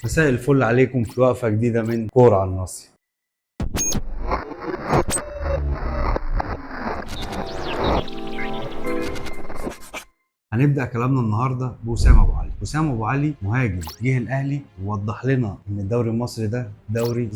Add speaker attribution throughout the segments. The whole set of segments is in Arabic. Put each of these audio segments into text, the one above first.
Speaker 1: مساء الفل عليكم في وقفة جديدة من كورة على الناصية. هنبدأ كلامنا النهارده بوسام ابو علي. وسام ابو علي مهاجم جه الاهلي ووضح لنا ان الدوري المصري ده دوري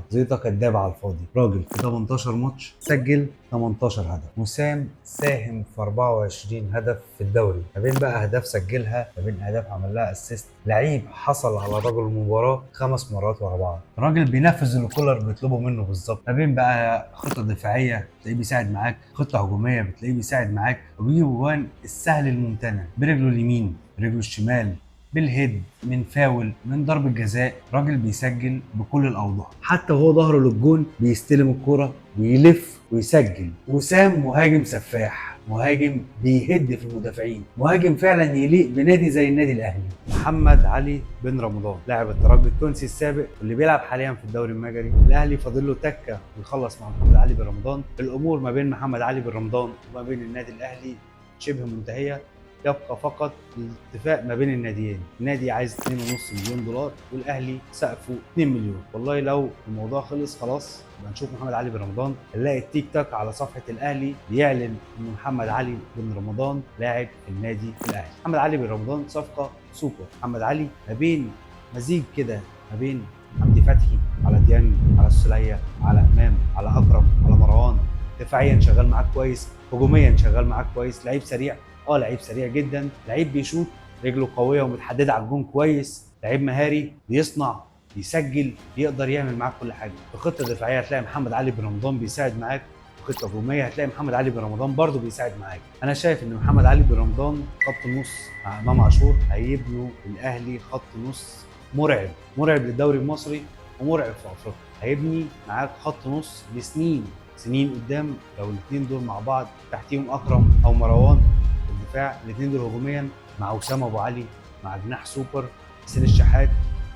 Speaker 1: زيطه كداب على الفاضي. راجل في 18 ماتش سجل 18 هدف. وسام ساهم في 24 هدف في الدوري، ما بين بقى اهداف سجلها، ما بين اهداف عمل لها اسيست. لعيب حصل على رجل المباراه 5 مرات ورا بعض. راجل بينفذ اللي كولر بيطلبه منه بالظبط، ما بين بقى خطه دفاعيه بتلاقيه بيساعد معاك، خطه هجوميه بتلاقيه بيساعد معاك، وبيجيب جوان السهل الممتنع برجله اليمين برجله الشمال، بالهيد، من فاول، من ضربة جزاء. راجل بيسجل بكل الأوضاع، حتى وهو ظهره للجون بيستلم الكرة ويلف ويسجل. وسام مهاجم سفاح، مهاجم بيهد في المدافعين، مهاجم فعلا يليق بنادي زي النادي الأهلي. محمد علي بن رمضان لاعب الترجي التونسي السابق واللي بيلعب حاليا في الدوري المجري. الأهلي فاضل له تكة ويخلص مع محمد علي بن رمضان. الأمور ما بين محمد علي بن رمضان وما بين النادي الأهلي شبه منتهية. يبقى فقط الاتفاق ما بين الناديين. النادي عايز 2.5 مليون دولار والاهلي سقفه 2 مليون. والله لو الموضوع خلص خلاص يبقى نشوف محمد علي بن رمضان. نلاقي التيك توك على صفحه الاهلي بيعلن ان محمد علي بن رمضان لاعب في النادي الاهلي. محمد علي بن رمضان صفقه سوبر. محمد علي ما بين مزيج كده ما بين حمدي فتحي على ديانج على السوليه على امام على اكرم على مروان. دفاعيا شغال معاك كويس، هجوميا شغال معاك كويس، لعيب سريع، لعيب سريع جدا، لعيب بيشوط، رجله قويه ومتحدده على الجون كويس، لعيب مهاري، بيصنع، بيسجل، بيقدر يعمل معاك كل حاجه. في خطه دفاعيه هتلاقي محمد علي بن رمضان بيساعد معاك، في خطه هجوميه هتلاقي محمد علي بن رمضان برضه بيساعد معاك. انا شايف ان محمد علي بن رمضان خط النص مع امام عاشور هيبنوا الاهلي خط نص مرعب، مرعب للدوري المصري ومرعب في افريقيا. هيبني معاك خط نص لسنين سنين قدام لو الاثنين دول مع بعض، تحتيهم اكرم او مروان في الدفاع. الاثنين دول هجوميا مع وسام ابو علي مع جناح سوبر حسين الشحات،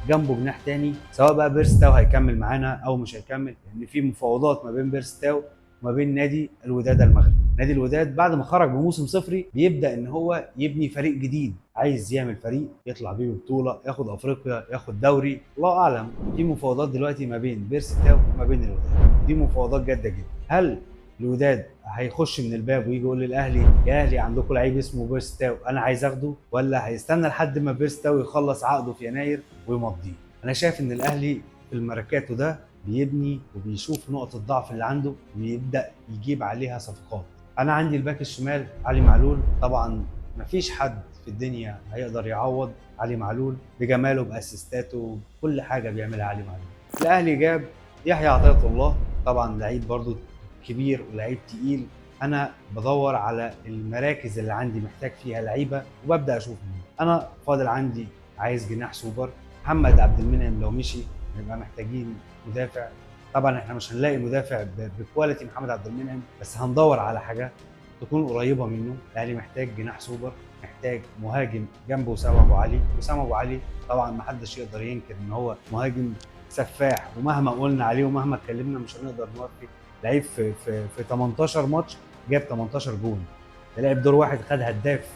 Speaker 1: جنبه جناح تاني، سواء بقى بيرس تاو هيكمل معانا او مش هيكمل، لان في مفاوضات ما بين بيرس تاو وما بين نادي الوداد المغربي. نادي الوداد بعد ما خرج بموسم صفري بيبدا ان هو يبني فريق جديد، عايز يعمل فريق يطلع بيه ببطوله، ياخد افريقيا، ياخد دوري، الله اعلم. في مفاوضات دلوقتي ما بين بيرس تاو وما بين الوداد، دي مفاوضات جاده جدا. هل الوداد هيخش من الباب ويجي يقول للاهلي يا اهلي عندكم لعيب اسمه بيرس تاو انا عايز اخده، ولا هيستنى لحد ما بيرس تاو يخلص عقده في يناير ويمضيه؟ انا شايف ان الاهلي في الميركاتو ده بيبني وبيشوف نقط الضعف اللي عنده ويبدا يجيب عليها صفقات. انا عندي الباك الشمال علي معلول، طبعا مفيش حد في الدنيا هيقدر يعوض علي معلول بجماله باسيستاته بكل حاجه بيعملها علي معلول. الاهلي جاب يحيى عطية الله، طبعا لعيب برضو كبير ولعيب تقيل. انا بدور على المراكز اللي عندي محتاج فيها لعيبه وببدا اشوف مين. انا فاضل عندي عايز جناح سوبر. محمد عبد المنعم لو مشي نبقى محتاجين مدافع. طبعا احنا مش هنلاقي مدافع بكواليتي محمد عبد المنعم، بس هندور على حاجه تكون قريبه منه. الاهلي محتاج جناح سوبر، محتاج مهاجم جنبه وسام ابو علي. وسام ابو علي طبعا ما حدش يقدر ينكر ان هو مهاجم سفاح، ومهما قلنا عليه ومهما اتكلمنا مش هنقدر نوفي. لعيب في 18 ماتش جاب 18 جون، ده لعب دور واحد خد هداف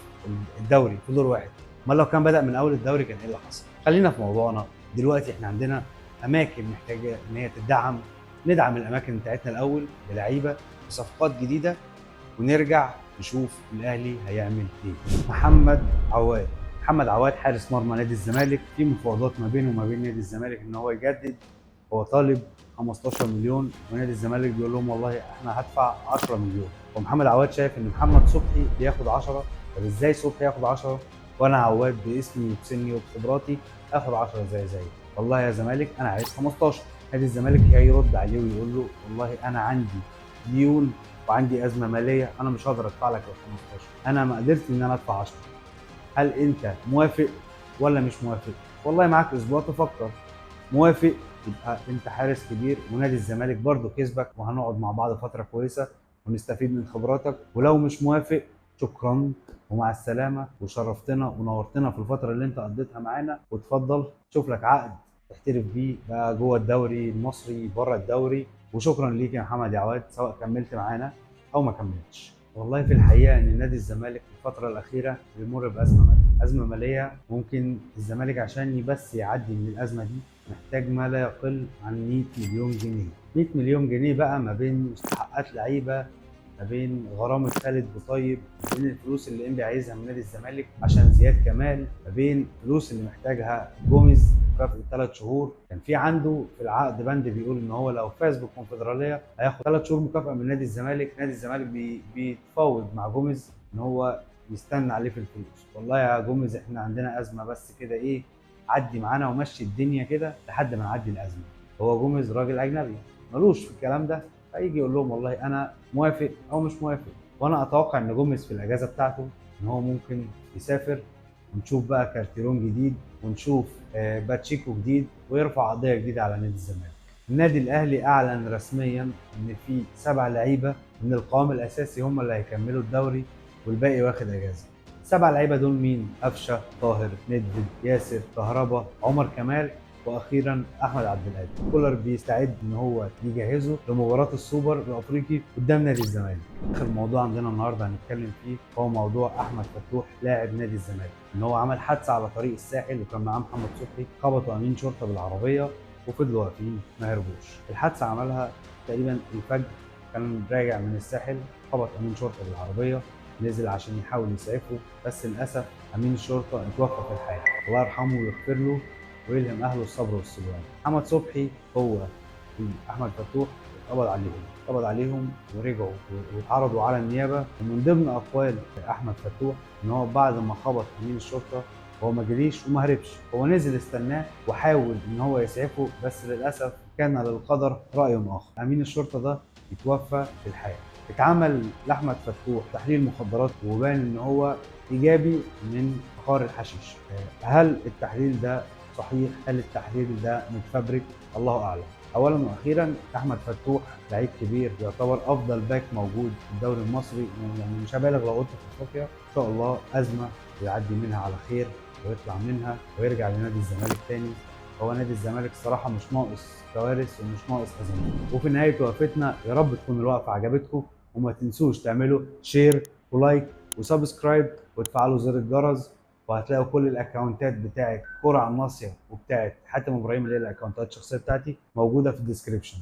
Speaker 1: الدوري في دور واحد. امال لو كان بدأ من اول الدوري كان ايه اللي حصل؟ خلينا في موضوعنا دلوقتي. احنا عندنا اماكن محتاجه ان هي تدعم، ندعم الاماكن بتاعتنا الاول بلعيبه بصفقات جديده، ونرجع نشوف الاهلي هيعمل ايه. محمد عواد حارس مرمى نادي الزمالك، في مفاوضات ما بينه وما بين نادي الزمالك ان هو يجدد. هو طالب 15 مليون ونادي الزمالك بيقول لهم والله احنا هدفع 10 مليون. ومحمد عواد شايف ان محمد صبحي بياخد 10، طب ازاي صبحي ياخد 10 وانا عواد باسمي وبسني وبخبراتي اخد 10 زي والله يا زمالك انا عايز 15. نادي الزمالك هيرد عليه ويقول له والله انا عندي ديون وعندي ازمه ماليه، انا مش هقدر ادفع لك ال 15، انا ما قدرت ان انا ادفع 10. هل انت موافق ولا مش موافق؟ والله معاك اسبوع تفكر. موافق يبقى انت حارس كبير ونادي الزمالك برضه كسبك وهنقعد مع بعض فتره كويسه ونستفيد من خبراتك. ولو مش موافق شكرا ومع السلامه، وشرفتنا ونورتنا في الفتره اللي انت قضيتها معانا، وتفضل شوف لك عقد تحترف بيه بقى جوه الدوري المصري بره الدوري. وشكرا ليك يا محمد يا عواد سواء كملت معانا او ما كملتش. والله في الحقيقة إن نادي الزمالك في الفترة الأخيرة بيمر بأزمة مالية، أزمة مالية. ممكن الزمالك عشان بس يعدي من الأزمة دي محتاج ما لا يقل عن 100 مليون جنيه. 100 مليون جنيه بقى ما بين مستحقات لعيبة، ما بين غرامة خالد بوطيب، ما بين الفلوس اللي انبي عايزها من نادي الزمالك عشان زياد كمال، ما بين الفلوس اللي محتاجها جوميز مكافأة 3 شهور. كان في عنده في العقد بند بيقول ان هو لو فاز بالكونفدرالية هياخد 3 شهور مكافأة من نادي الزمالك. نادي الزمالك بيتفاوض مع جوميز ان هو يستنى عليه في الفلوس. والله يا جوميز احنا عندنا أزمة، بس كده ايه، عدي معانا ومشي الدنيا كده لحد ما نعدي الأزمة. هو جوميز راجل أجنبي ملوش في الكلام ده، هيجي يقول لهم والله انا موافق او مش موافق. وانا اتوقع ان جوميز في الاجازه بتاعته ان هو ممكن يسافر، ونشوف بقى كارتيرون جديد، ونشوف باتشيكو جديد، ويرفع قضيه جديده على نادي الزمالك. النادي الاهلي اعلن رسميا ان في 7 لعيبه من القوام الاساسي هم اللي هيكملوا الدوري، والباقي واخد اجازه. ال7 لعيبه دول مين؟ قفشه، طاهر، ندفد، ياسر، كهربا، عمر كمال، واخيرا احمد عبد القادر. كولر بيستعد ان هو يجهزه لمباراه السوبر الافريقي قدام نادي الزمالك. اخر موضوع عندنا النهارده هنتكلم فيه هو موضوع احمد فتوح لاعب نادي الزمالك، ان هو عمل حادثه على طريق الساحل وكان معاه محمد صبحي، خبطوا امين شرطه بالعربيه وفضلوا واقفين ما هربوش. الحادثه عملها تقريبا الفجر، كان راجع من الساحل، خبط امين شرطه بالعربيه، نزل عشان يحاول يسعفه، بس للاسف امين الشرطه اتوفى في الحياه. الله يرحمه ويغفر له ويلهم اهله الصبر والسلوان. محمد صبحي هو احمد فتوح اتقبض عليهم ورجعوا واتعرضوا على النيابه. ومن ضمن اقوال احمد فتوح ان هو بعد ما خبط امين الشرطه هو ما جريش وما هربش، هو نزل استناه وحاول ان هو يسعفه، بس للاسف كان للقدر راي اخر، امين الشرطه ده اتوفى في الحياه. اتعمل لاحمد فتوح تحليل مخدرات وبان ان هو ايجابي من بخار الحشيش. هل التحليل ده صحيح؟ هل التحليل ده متفبرك؟ الله اعلم. اولا واخيرا احمد فتوح لعيب كبير، يعتبر افضل باك موجود في الدوري المصري، يعني مش هبالغ لو قلت في افريقيا. ان شاء الله ازمه ويعدي منها على خير ويطلع منها ويرجع لنادي الزمالك تاني. هو نادي الزمالك الصراحه مش ناقص كوارث ومش ناقص ازمات. وفي نهايه وقفتنا يا رب تكون الوقفه عجبتكم، وما تنسوش تعملوا شير ولايك وسبسكرايب وتفعلوا زر الجرس، وهتلاقوا كل الاكونتات بتاعت كرة على الناصية وبتاعت حاتم ابراهيم اللي هي الاكونتات الشخصيه بتاعتي موجوده في الديسكربشن.